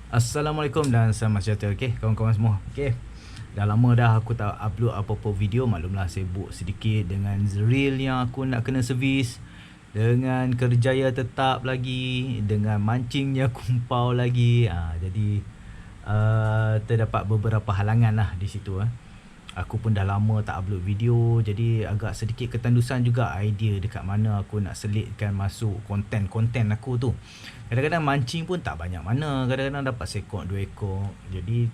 Assalamualaikum dan selamat sejahtera. Okey, kawan-kawan semua. Okey. Dah lama dah aku tak upload apa-apa video. Maklumlah sibuk sedikit dengan reel yang aku nak kena servis, dengan kerjaya tetap lagi, dengan mancingnya kumpau lagi. Jadi terdapat beberapa halangan lah di situ. Aku pun dah lama tak upload video, jadi agak sedikit ketandusan juga idea dekat mana aku nak selitkan masuk konten-konten aku tu. Kadang-kadang mancing pun tak banyak mana, kadang-kadang dapat seekor, 2 ekor. Jadi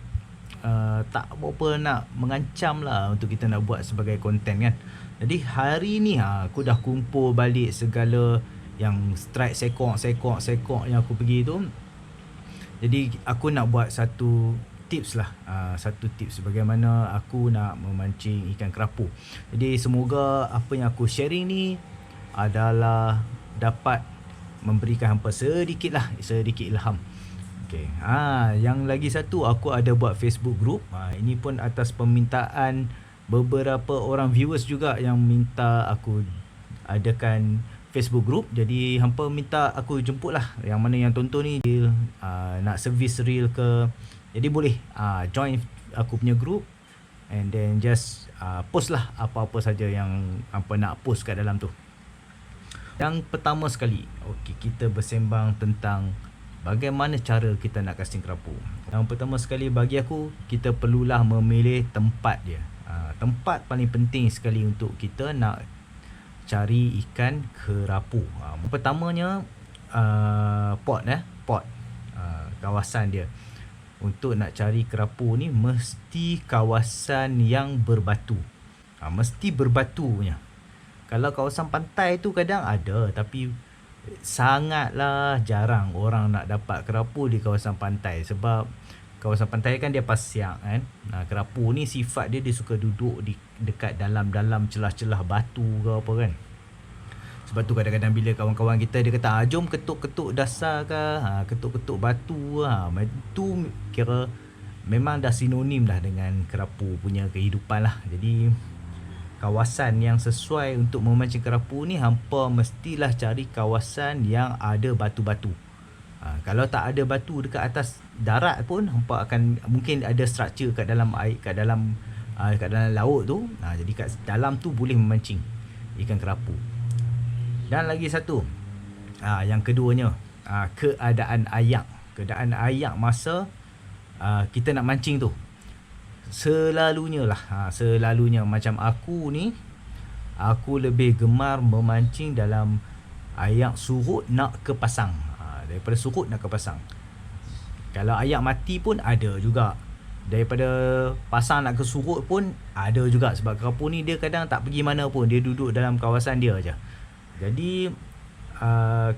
tak berapa nak mengancam lah untuk kita nak buat sebagai konten kan. Jadi hari ni aku dah kumpul balik segala yang strike sekok yang aku pergi tu. Jadi aku nak buat satu tips lah, satu tips bagaimana aku nak memancing ikan kerapu. Jadi semoga apa yang aku sharing ni adalah dapat memberikan hampa sedikit ilham. Okey. Yang lagi satu, aku ada buat Facebook group. Ini pun atas permintaan beberapa orang viewers juga yang minta aku adakan Facebook group. Jadi hampa minta aku jemput lah yang mana yang tonton ni dia nak servis reel ke. Jadi boleh join aku punya group and then just post lah apa-apa saja yang hampa nak post kat dalam tu. Yang pertama sekali, okey, kita bersembang tentang bagaimana cara kita nak casting kerapu. Yang pertama sekali bagi aku, kita perlulah memilih tempat dia. Tempat paling penting sekali untuk kita nak cari ikan kerapu. Pertamanya pot, kawasan dia. Untuk nak cari kerapu ni mesti kawasan yang berbatu. Mesti berbatunya. Kalau kawasan pantai tu kadang ada, tapi sangatlah jarang orang nak dapat kerapu di kawasan pantai. Sebab kawasan pantai kan dia pasiak kan. Kerapu ni sifat dia suka duduk dekat dalam celah-celah batu ke apa kan. Sebab tu kadang-kadang bila kawan-kawan kita dia kata jom ketuk-ketuk dasar ke, ketuk-ketuk batu, itu kira memang dah sinonim dah dengan kerapu punya kehidupan lah. Jadi kawasan yang sesuai untuk memancing kerapu ni hampa mestilah cari kawasan yang ada batu-batu. Kalau tak ada batu dekat atas darat pun hampa akan mungkin ada structure kat dalam air, kat dalam laut tu. Jadi kat dalam tu boleh memancing ikan kerapu. Dan lagi satu, yang keduanya, keadaan ayak masa kita nak mancing tu. Selalunya macam aku ni, aku lebih gemar memancing dalam ayak surut nak ke pasang. Daripada surut nak ke pasang. Kalau ayak mati pun ada juga. Daripada pasang nak ke surut pun ada juga. Sebab kerapu ni dia kadang tak pergi mana pun, dia duduk dalam kawasan dia aja. Jadi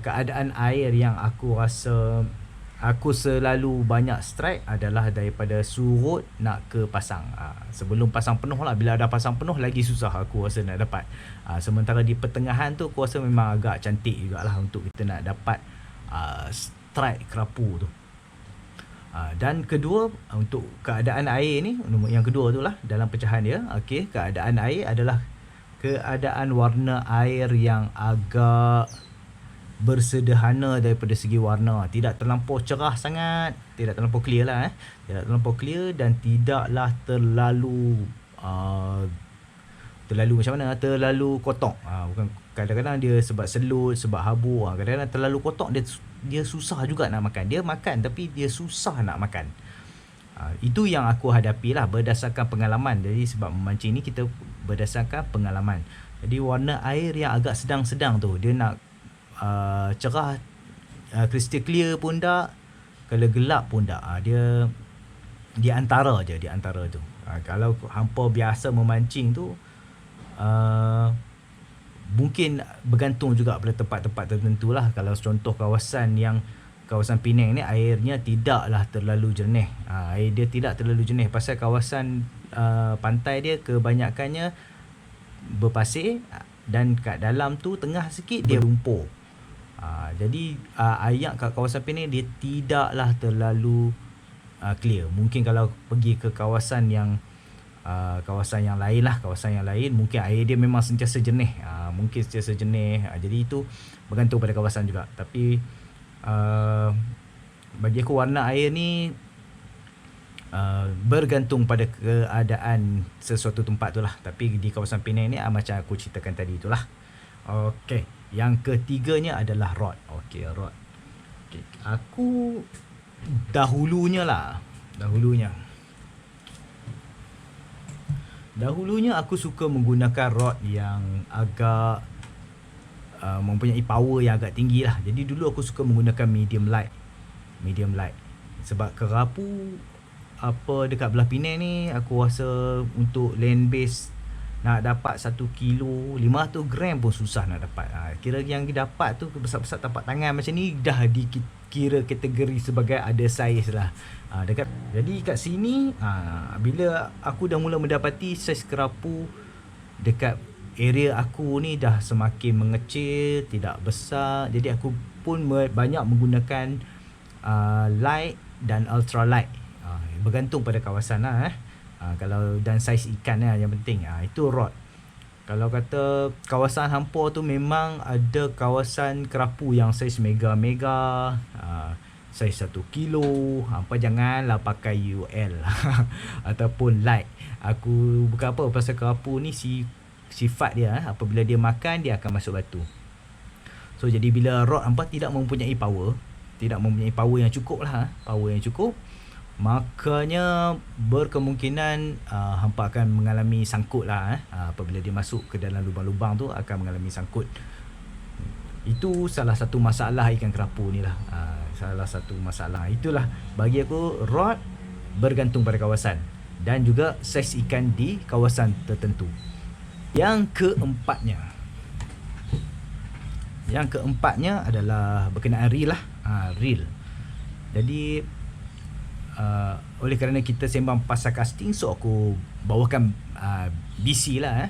keadaan air yang aku rasa aku selalu banyak strike adalah daripada surut nak ke pasang. Sebelum pasang penuh lah. Bila dah pasang penuh lagi susah aku rasa nak dapat. Sementara di pertengahan tu aku rasa memang agak cantik jugalah untuk kita nak dapat strike kerapu tu. Dan kedua, untuk keadaan air ni, yang kedua tu lah dalam pecahan dia. Okey, keadaan air adalah keadaan warna air yang agak bersederhana daripada segi warna. Tidak terlampau cerah sangat, tidak terlampau clear lah tidak terlampau clear dan tidaklah terlalu macam mana, terlalu kotok. Bukan, kadang-kadang dia sebab selut, sebab habuk, kadang-kadang terlalu kotok, dia susah juga nak makan. Dia makan tapi dia susah nak makan. Itu yang aku hadapi lah berdasarkan pengalaman. Jadi sebab memancing ni kita berdasarkan pengalaman. Jadi warna air yang agak sedang-sedang tu, dia nak cerah, crystal clear pun tak, kalau gelap pun tak. Dia di antara je, di antara tu. Kalau hampa biasa memancing tu, mungkin bergantung juga pada tempat-tempat tertentu lah. Kalau contoh kawasan Penang ni airnya tidaklah terlalu jernih. Air dia tidak terlalu jernih pasal kawasan pantai dia kebanyakannya berpasir dan kat dalam tu tengah sikit dia lumpur. Jadi ayak kat kawasan Penang dia tidaklah terlalu clear. Mungkin kalau pergi ke kawasan yang lain mungkin air dia memang sentiasa jernih. Jadi itu bergantung pada kawasan juga. Tapi bagi aku warna air ni bergantung pada keadaan sesuatu tempat tu lah. Tapi di kawasan Penang ni macam aku ceritakan tadi itulah. Okey, yang ketiganya adalah rod. Okey, rod. Okay. Aku dahulunya aku suka menggunakan rod yang agak mempunyai power yang agak tinggi lah. Jadi dulu aku suka menggunakan medium light. Sebab kerapu dekat belah Penang ni, aku rasa untuk land base nak dapat 1 kilo 500 gram pun susah nak dapat. Kira yang dapat tu besar-besar tapak tangan macam ni dah dikira kategori sebagai ada saiz lah. Jadi kat sini bila aku dah mula mendapati saiz kerapu dekat area aku ni dah semakin mengecil, tidak besar. Jadi aku pun banyak menggunakan light dan ultralight. Bergantung pada kawasan lah. Kalau dan saiz ikan lah yang penting. Itu rod. Kalau kata kawasan hampa tu memang ada kawasan kerapu yang saiz mega-mega, saiz 1 kilo. Hampa janganlah pakai UL ataupun light. Aku bukan apa pasal kerapu ni sifat dia, apabila dia makan dia akan masuk batu. So jadi bila rod hampa tidak mempunyai power yang cukup lah, makanya berkemungkinan hampa akan mengalami sangkut lah. Apabila dia masuk ke dalam lubang-lubang tu akan mengalami sangkut. Itu salah satu masalah ikan kerapu ni lah. Itulah bagi aku, rod bergantung pada kawasan dan juga saiz ikan di kawasan tertentu. Yang keempatnya adalah berkenaan reel lah. Reel. Jadi oleh kerana kita sembang pasal casting, so aku bawakan BC lah.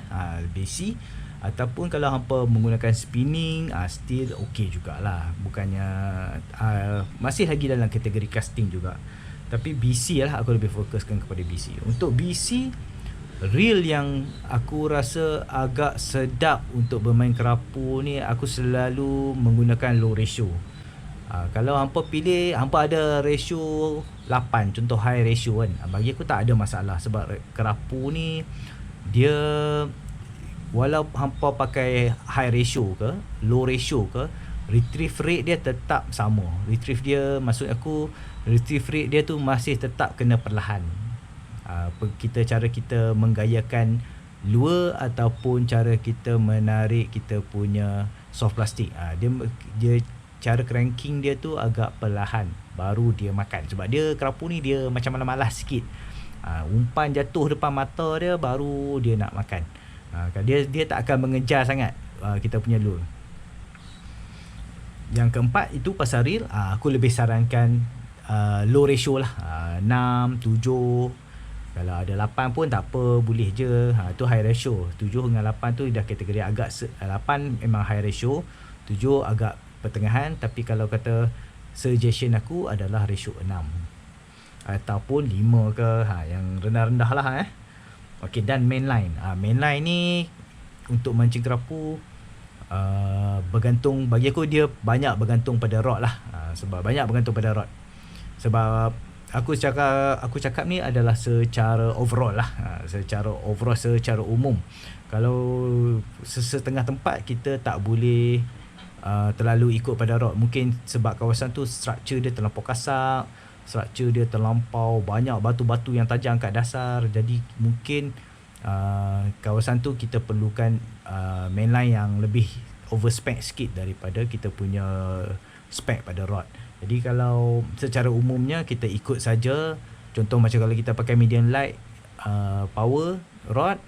BC. Ataupun kalau hampa menggunakan spinning, still okey jugalah. Bukannya masih lagi dalam kategori casting juga. Tapi BC lah, aku lebih fokuskan kepada BC. Untuk BC, reel yang aku rasa agak sedap untuk bermain kerapu ni, aku selalu menggunakan low ratio. Kalau hampa pilih, hampa ada ratio 8, contoh high ratio kan, bagi aku tak ada masalah. Sebab kerapu ni dia, walau hampa pakai high ratio ke low ratio ke, retrieve rate dia tetap sama. Retrieve rate dia tu masih tetap kena perlahan. Cara kita menggayakan lure ataupun cara kita menarik kita punya soft plastik, dia cara cranking dia tu agak perlahan baru dia makan. Sebab dia kerapu ni dia macam malas-malas sikit. Umpan jatuh depan mata dia baru dia nak makan. Dia tak akan mengejar sangat kita punya lure. Yang keempat itu pasal reel, aku lebih sarankan low ratio lah. 6, 7. Kalau ada 8 pun tak apa, boleh je. Tu high ratio. 7 dengan 8 tu dah kategori agak 8 memang high ratio, 7 agak pertengahan. Tapi kalau kata suggestion aku adalah ratio 6 ataupun 5 ke, yang rendah-rendah lah. Okey, dan mainline. Mainline ni untuk mancing kerapu bergantung, bagi aku dia banyak bergantung pada rod lah. Sebab aku cakap ni adalah secara overall lah. Secara umum. Kalau setengah tempat kita tak boleh terlalu ikut pada rod. Mungkin sebab kawasan tu struktur dia terlampau kasar, struktur dia terlampau banyak batu-batu yang tajam kat dasar. Jadi mungkin kawasan tu kita perlukan mainline yang lebih overspec sikit daripada kita punya spec pada rod. Jadi kalau secara umumnya kita ikut saja, contoh macam kalau kita pakai medium light power rod,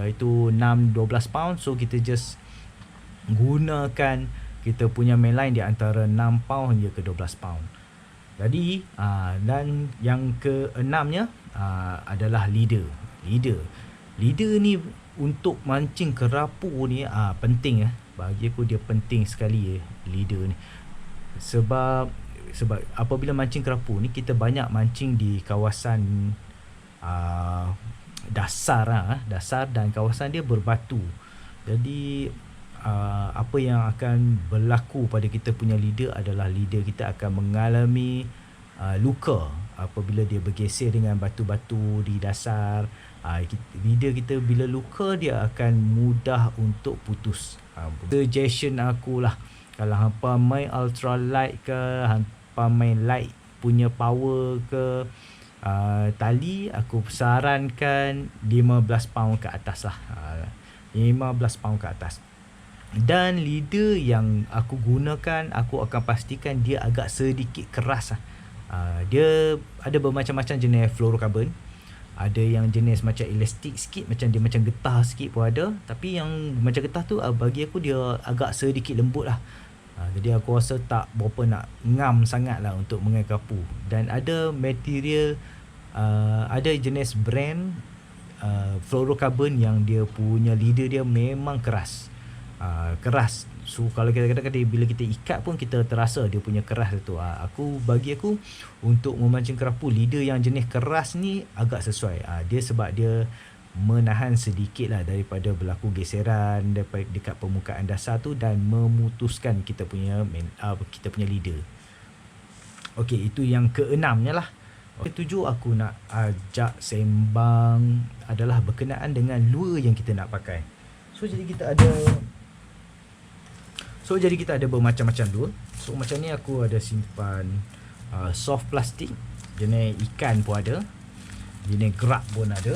itu 6-12 pound, so kita just gunakan kita punya mainline di antara 6 pound hingga ke 12 pound. Jadi dan yang keenamnya adalah leader ni untuk mancing kerapu ni penting. Bagi aku dia penting sekali leader ni. Sebab apabila mancing kerapu ni, kita banyak mancing di kawasan dasar dan kawasan dia berbatu. Jadi apa yang akan berlaku pada kita punya leader adalah leader kita akan mengalami luka apabila dia bergeser dengan batu-batu di dasar. Leader kita bila luka dia akan mudah untuk putus. Suggestion aku lah, kalau hampa main ultralight ke, hampa main light punya power ke, tali aku sarankan 15 pound ke atas lah. 15 pound ke atas. Dan leader yang aku gunakan, aku akan pastikan dia agak sedikit keras lah. Dia ada bermacam-macam jenis fluorocarbon. Ada yang jenis macam elastik sikit, macam dia macam getah sikit pun ada. Tapi yang macam getah tu bagi aku dia agak sedikit lembut lah. Jadi aku rasa tak berapa nak ngam sangat lah untuk mengenai kerapu. Dan ada material, ada jenis brand fluorocarbon yang dia punya leader dia memang keras. Keras. So kalau kadang-kadang bila kita ikat pun kita terasa dia punya keras tu. Bagi aku untuk memancing kerapu, leader yang jenis keras ni agak sesuai. Dia sebab dia menahan sedikit lah daripada berlaku geseran dekat permukaan dasar tu dan memutuskan kita punya leader. Okey, itu yang keenamnya lah. Ketujuh aku nak ajak sembang adalah berkenaan dengan lure yang kita nak pakai. So jadi kita ada bermacam-macam lure. So macam ni aku ada simpan soft plastik, jenis ikan pun ada, jenis gerak pun ada.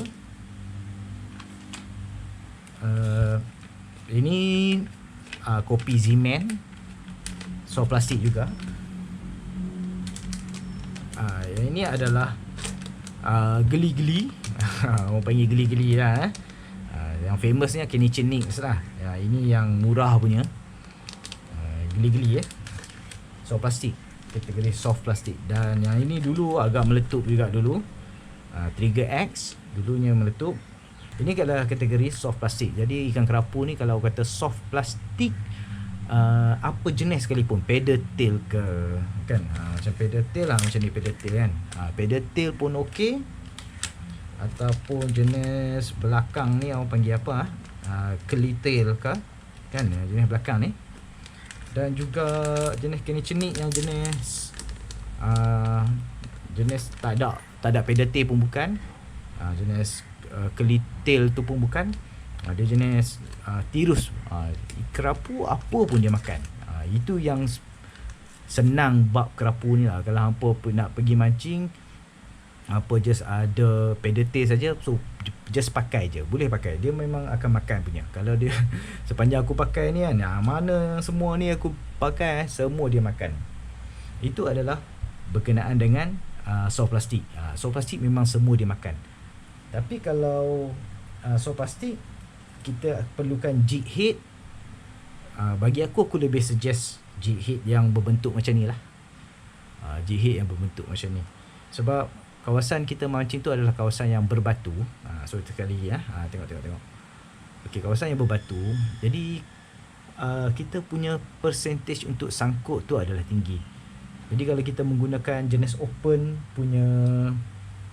Ini kopi Z-Man, soft plastik juga. Yang ini adalah geli-geli. Orang panggil geli-geli lah. Yang famous ni Kenichi Nix lah. Ini yang murah punya. Geli-geli soft plastik, kategori soft plastik. Dan yang ini dulu agak meletup juga dulu. Trigger X dulunya meletup. Ini adalah kategori soft plastik. Jadi ikan kerapu ni kalau kata soft plastik, apa jenis sekalipun, pedal tail ke kan, macam pedal tail lah, macam ni pedal tail kan, pedal tail pun okey, ataupun jenis belakang ni orang panggil apa, curly tail ke kan, jenis belakang ni. Dan juga jenis Kenichi Nix yang jenis tak ada pedal tail pun bukan, jenis curly tail tu pun bukan. Dia jenis tirus. Kerapu apa pun dia makan. Itu yang senang bab kerapu ni lah. Kalau hampa nak pergi mancing, just ada pedal tail saja, so just pakai je, boleh pakai, dia memang akan makan punya. Kalau dia sepanjang aku pakai ni kan, mana semua ni aku pakai, semua dia makan. Itu adalah berkenaan dengan soft plastik. Soft plastik memang semua dia makan. Tapi kalau soft plastik, kita perlukan jig head. Bagi aku lebih suggest jig head yang berbentuk macam ni lah. Jig head yang berbentuk macam ni. Sebab kawasan kita mancing tu adalah kawasan yang berbatu. So sekali tengok. Okey, kawasan yang berbatu. Jadi kita punya percentage untuk sangkut tu adalah tinggi. Jadi kalau kita menggunakan jenis open punya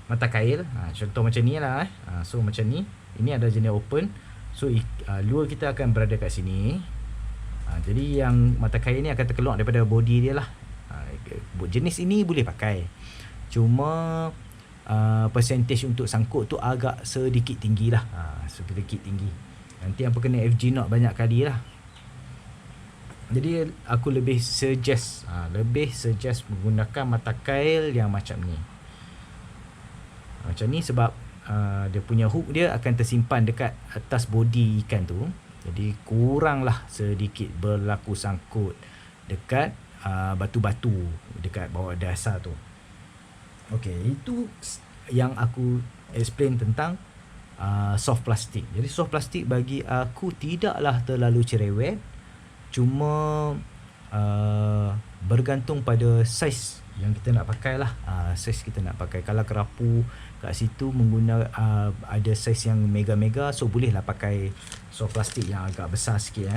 mata kail, contoh macam ni lah. So macam ni, ini ada jenis open. So lure kita akan berada kat sini. Jadi yang mata kail ni akan terkeluar daripada body dia lah. Jenis ini boleh pakai. Cuma percentage untuk sangkut tu agak sedikit tinggi lah. Sedikit tinggi. Nanti hampa kena FG0 banyak kali lah. Jadi aku lebih suggest menggunakan mata kail yang macam ni. Macam ni sebab dia punya hook dia akan tersimpan dekat atas body ikan tu. Jadi kuranglah sedikit berlaku sangkut dekat batu-batu dekat bawah dasar tu. Okey, itu yang aku explain tentang soft plastik. Jadi soft plastik bagi aku tidaklah terlalu cerewet. Cuma bergantung pada saiz yang kita nak pakai lah. Saiz kita nak pakai. Kalau kerapu kat situ ada saiz yang mega-mega, so bolehlah pakai soft plastik yang agak besar sikit.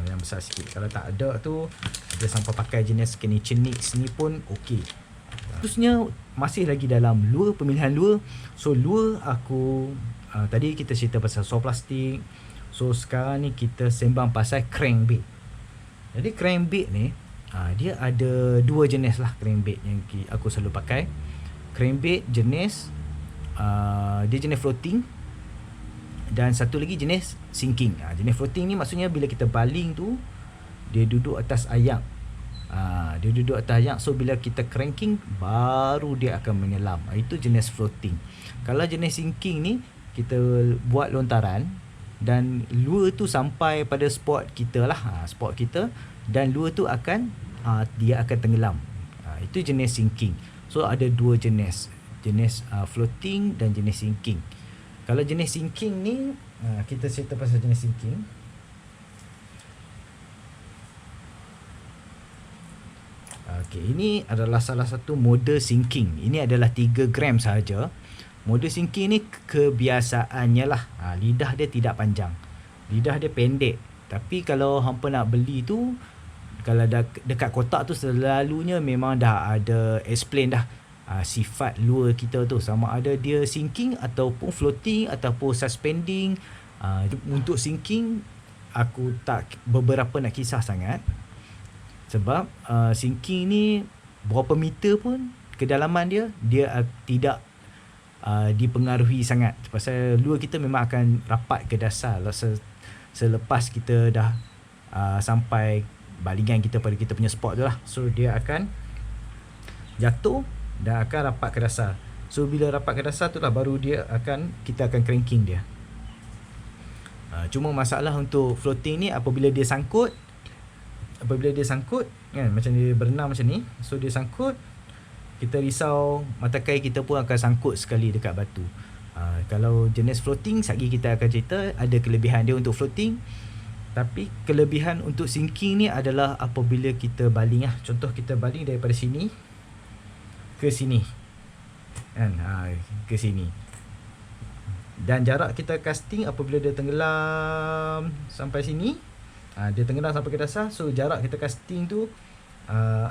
Yang besar sikit. Kalau tak ada tu, ada sampai pakai jenis Kenichi Nix ni pun okey. Terusnya masih lagi dalam lure, pemilihan lure. So lure aku tadi kita cerita pasal soft plastik. So sekarang ni kita sembang pasal crankbait. Jadi crankbait ni Dia ada dua jenis lah crankbait yang aku selalu pakai. Crankbait jenis dia jenis floating, dan satu lagi jenis sinking. Jenis floating ni maksudnya bila kita baling tu dia duduk atas ayak. Dia duduk atas ayak, so bila kita cranking baru dia akan menyelam. Itu jenis floating. Kalau jenis sinking ni kita buat lontaran dan lure tu sampai pada spot kita lah, spot kita, dan lure tu akan dia akan tenggelam. Itu jenis sinking. So ada dua jenis floating dan jenis sinking. Kalau jenis sinking ni, kita cerita pasal jenis sinking. Okey, ini adalah salah satu mode sinking. Ini adalah 3 gram sahaja. Mode sinking ni kebiasaannya lah, lidah dia tidak panjang. Lidah dia pendek. Tapi kalau hampa nak beli tu, kalau dah dekat kotak tu selalunya memang dah ada explain dah sifat lure kita tu, sama ada dia sinking ataupun floating ataupun suspending. Untuk sinking aku tak beberapa nak kisah sangat, sebab sinking ni berapa meter pun kedalaman dia tidak dipengaruhi sangat, pasal lure kita memang akan rapat ke dasar selepas kita dah sampai balingan kita pada kita punya spot tu lah. So dia akan jatuh dan akan rapat ke dasar. So bila rapat ke dasar tu lah baru kita akan cranking dia. Cuma masalah untuk floating ni, apabila dia sangkut kan, macam dia berenang macam ni, so dia sangkut, kita risau mata kail kita pun akan sangkut sekali dekat batu. Kalau jenis floating, sekali kita akan cerita ada kelebihan dia untuk floating. Tapi kelebihan untuk sinking ni adalah apabila kita baling lah. Contoh kita baling daripada sini ke sini kan, ke sini, dan jarak kita casting apabila dia tenggelam sampai sini, dia tenggelam sampai ke dasar. So jarak kita casting tu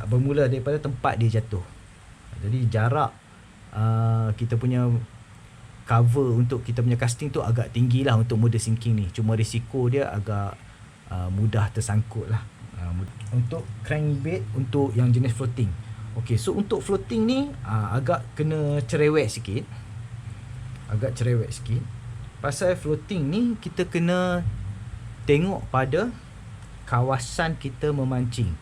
bermula daripada tempat dia jatuh. Jadi jarak kita punya cover untuk kita punya casting tu agak tinggi lah untuk mode sinking ni. Cuma risiko dia agak mudah tersangkut lah. Untuk crankbait untuk yang jenis floating. Okey, so untuk floating ni agak kena cerewet sikit. Pasal floating ni kita kena tengok pada kawasan kita memancing,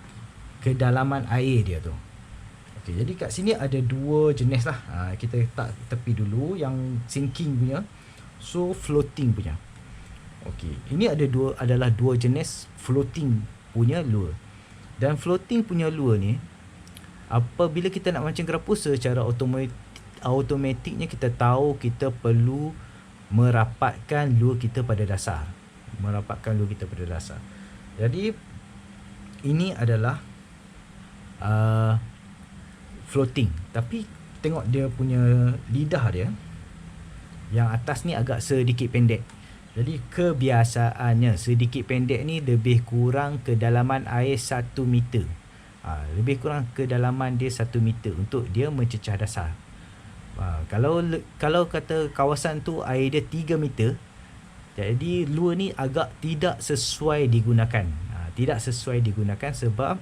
kedalaman air dia tu. Okey, jadi kat sini ada dua jenis lah. Kita letak tepi dulu yang sinking punya, so floating punya. Okey, ini adalah dua jenis floating punya lure. Dan floating punya lure ni, apabila kita nak mancing kerapu, secara automatiknya kita tahu kita perlu merapatkan lure kita pada dasar. Jadi ini adalah floating. Tapi tengok dia punya lidah dia, yang atas ni agak sedikit pendek. Jadi kebiasaannya sedikit pendek ni lebih kurang kedalaman air 1 meter. Lebih kurang kedalaman dia 1 meter untuk dia mencecah dasar. Kalau kata kawasan tu air dia 3 meter, jadi lure ni agak tidak sesuai digunakan. Tidak sesuai digunakan sebab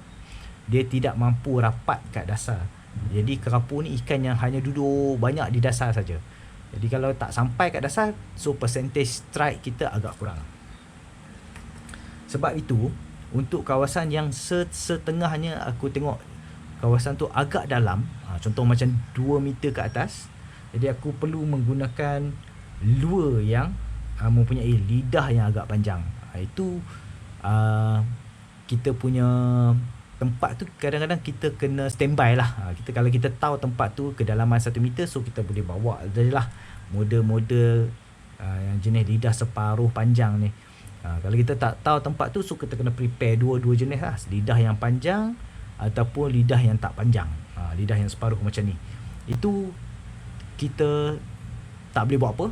dia tidak mampu rapat kat dasar. Jadi kerapu ni ikan yang hanya duduk banyak di dasar saja. Jadi kalau tak sampai kat dasar, so percentage strike kita agak kurang. Sebab itu, untuk kawasan yang setengahnya aku tengok kawasan tu agak dalam, contoh macam 2 meter ke atas, jadi aku perlu menggunakan lure yang mempunyai lidah yang agak panjang. Itu kita punya tempat tu kadang-kadang kita kena standby lah. Kalau kita tahu tempat tu kedalaman 1 meter, so kita boleh bawa lah model-model yang jenis lidah separuh panjang ni. Kalau kita tak tahu tempat tu, so kita kena prepare dua jenis lah, lidah yang panjang ataupun lidah yang tak panjang, lidah yang separuh macam ni. Itu kita tak boleh buat apa.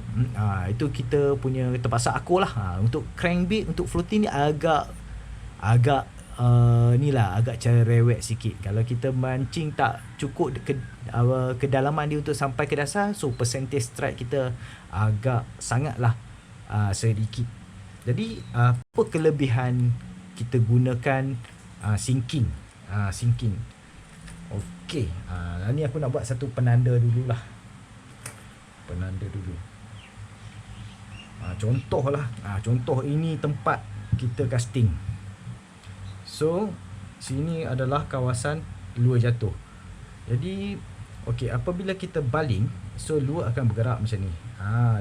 Itu kita punya terpaksa aku lah. Untuk crankbait, untuk floating ni agak agak cerewet sikit. Kalau kita mancing tak cukup kedalaman dia untuk sampai ke dasar, so percentage strike kita agak sangatlah sedikit. Jadi apa kelebihan kita gunakan sinking? sinking. Okey, ni aku nak buat satu penanda dululah. Penanda dulu. Contohlah. Contoh ini tempat kita casting. So, sini adalah kawasan lure jatuh. Jadi, okey, apabila kita baling, so lure akan bergerak macam ni.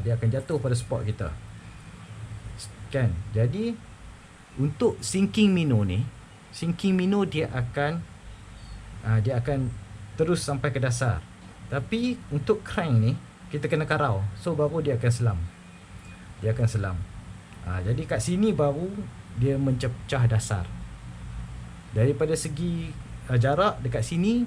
Dia akan jatuh pada spot kita. Kan? Jadi, untuk sinking minnow ni, dia akan terus sampai ke dasar. Tapi untuk crank ni kita kena karau. So baru dia akan selam. Jadi kat sini baru dia mencecah dasar. Daripada segi jarak dekat sini,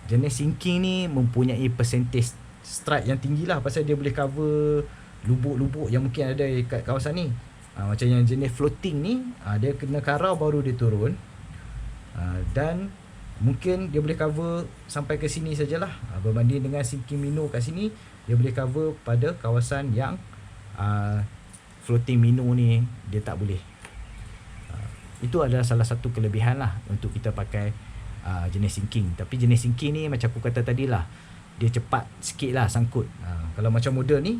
jenis sinking ni mempunyai percentage strike yang tinggi lah, pasal dia boleh cover lubuk-lubuk yang mungkin ada kat kawasan ni. Macam yang jenis floating ni, dia kena karau baru dia turun. Dan mungkin dia boleh cover sampai ke sini sajalah. Berbanding dengan sinking minnow kat sini, dia boleh cover pada kawasan yang floating minnow ni dia tak boleh. Itu adalah salah satu kelebihan lah untuk kita pakai jenis sinking. Tapi jenis sinking ni macam aku kata tadi lah, dia cepat sikit lah sangkut. Kalau macam model ni,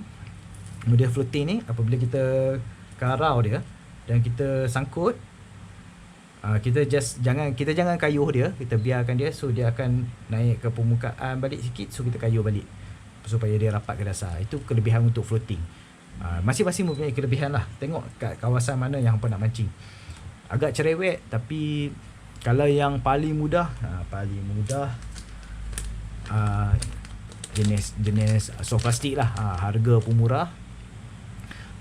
model floating ni, apabila kita karau dia dan kita sangkut, kita jangan kayuh dia, kita biarkan dia. So dia akan naik ke permukaan balik sikit, so kita kayuh balik supaya dia rapat ke dasar. Itu kelebihan untuk floating. Masing-masing mempunyai kelebihan lah. Tengok kat kawasan mana yang hampa nak mancing. Agak cerewet, tapi kalau yang paling mudah jenis soft plastik lah. Harga pun murah,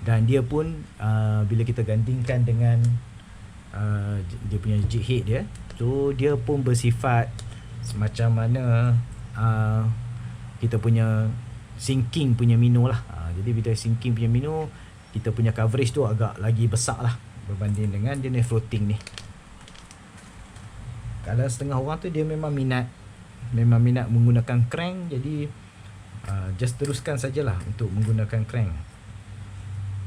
dan dia pun bila kita gandingkan dengan dia punya jig head dia, so dia pun bersifat semacam mana kita punya sinking punya minnow lah. Jadi bila sinking punya minnow, kita punya coverage tu agak lagi besar lah berbanding dengan jenis floating ni. Kalau setengah orang tu dia memang minat menggunakan crank, jadi just teruskan sajalah untuk menggunakan crank.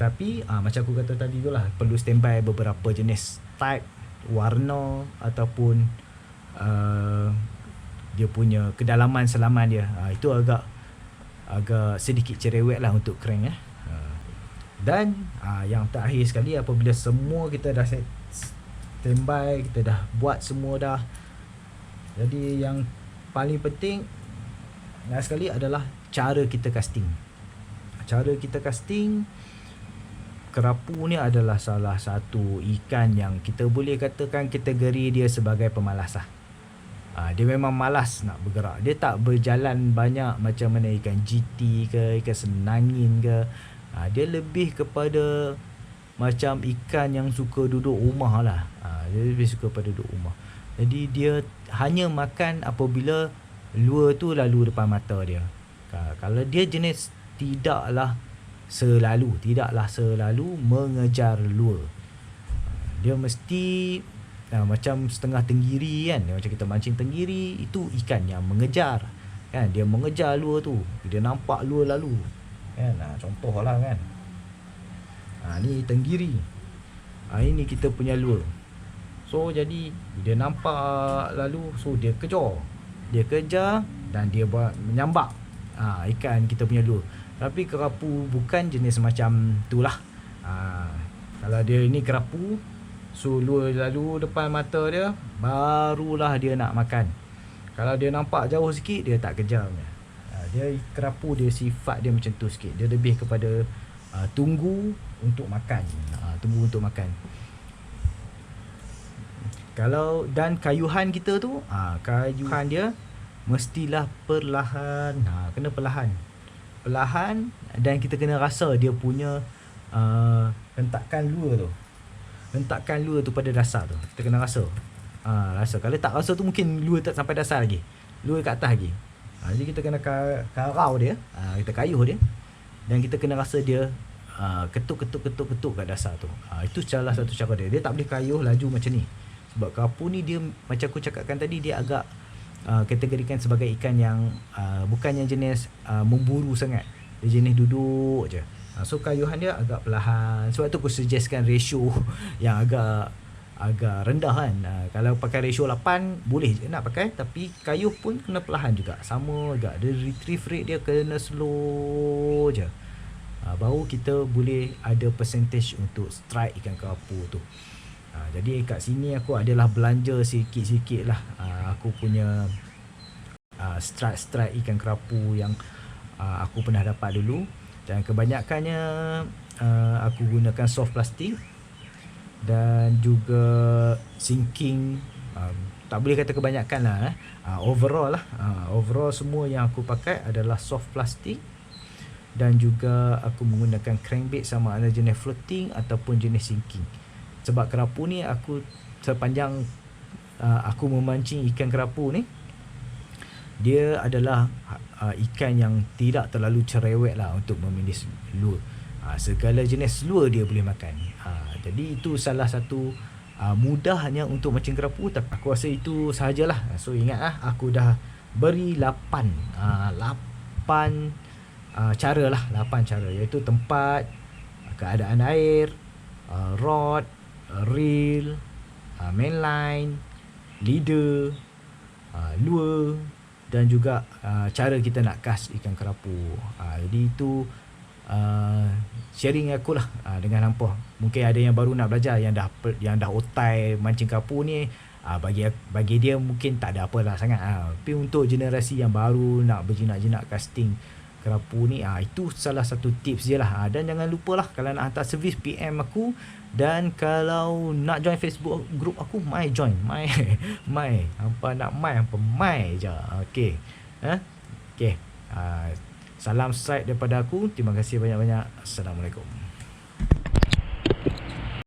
Tapi macam aku kata tadi tu lah, perlu standby beberapa jenis type, warna ataupun dia punya kedalaman selaman dia. Itu agak sedikit cerewet lah untuk crank . Dan yang terakhir sekali, apabila semua kita dah standby, kita dah buat semua dah, jadi yang paling penting sekali adalah cara kita casting. Kerapu ni adalah salah satu ikan yang kita boleh katakan kategori dia sebagai pemalas lah. Dia memang malas nak bergerak. Dia tak berjalan banyak macam mana ikan GT ke, ikan senangin ke. Dia lebih kepada macam ikan yang suka duduk rumah lah. Dia lebih suka pada duduk rumah. Jadi dia hanya makan apabila lure tu lalu depan mata dia. Kalau dia jenis tidaklah selalu mengejar lure, dia mesti macam setengah tenggiri kan. Macam kita mancing tenggiri, itu ikan yang mengejar kan. Dia mengejar lure tu, dia nampak lure lalu kan. Contoh lah kan, ni tenggiri, ini kita punya lure. So jadi dia nampak lalu, so dia kejar dan dia buat menyambak ikan kita punya lure. Tapi kerapu bukan jenis macam tu lah. Kalau dia ini kerapu, so lure lalu depan mata dia, barulah dia nak makan. Kalau dia nampak jauh sikit, dia tak kejar. Dia kerapu, dia sifat dia macam tu sikit. Dia lebih kepada tunggu untuk makan. Kalau dan kayuhan kita tu, kayuhan dia mestilah perlahan. Kena perlahan, dan kita kena rasa dia punya hentakan lure tu pada dasar tu. Kita kena rasa. Kalau tak rasa tu, mungkin lure tak sampai dasar lagi, lure kat atas lagi. Jadi kita kena karau dia, kita kayuh dia, dan kita kena rasa dia ketuk kat dasar tu. Itu salah satu cara dia. Dia tak boleh kayuh laju macam ni. Sebab kerapu ni dia, macam aku cakapkan tadi, dia agak kategorikan sebagai ikan yang bukan yang jenis memburu sangat. Dia jenis duduk je. So kayuhan dia agak perlahan. Sebab tu aku suggestkan ratio yang agak agak rendah kan. Kalau pakai ratio 8 boleh je nak pakai, tapi kayuh pun kena perlahan juga, sama juga, dia retrieve rate dia kena slow je. Baru kita boleh ada percentage untuk strike ikan kerapu tu. Jadi kat sini aku adalah belanja sikit-sikit lah aku punya strike ikan kerapu yang aku pernah dapat dulu. Dan kebanyakannya aku gunakan soft plastic dan juga sinking. Tak boleh kata kebanyakan lah overall lah. Overall semua yang aku pakai adalah soft plastic, dan juga aku menggunakan crankbait sama ada jenis floating ataupun jenis sinking. Sebab kerapu ni aku sepanjang aku memancing ikan kerapu ni, dia adalah ikan yang tidak terlalu cerewet lah untuk memilih lure. Segala jenis lure dia boleh makan. Jadi itu salah satu mudahnya untuk mancing kerapu. Tapi aku rasa itu sahajalah. So ingat lah, aku dah beri 8 cara lah, 8 cara, iaitu tempat, keadaan air, rod, reel, mainline, leader, lure, dan juga cara kita nak cast ikan kerapu. Jadi itu sharing aku lah dengan hampa. Mungkin ada yang baru nak belajar, yang dah otai mancing kerapu ni, bagi dia mungkin tak ada apa lah sangat. Tapi untuk generasi yang baru nak berjinak-jinak casting kerapu ni, itu salah satu tips je lah. Dan jangan lupa lah, kalau nak hantar servis PM aku, dan kalau nak join Facebook group aku, mai join, mai hampa nak mai je. Okey. Okey. Salam strike daripada aku. Terima kasih banyak-banyak. Assalamualaikum.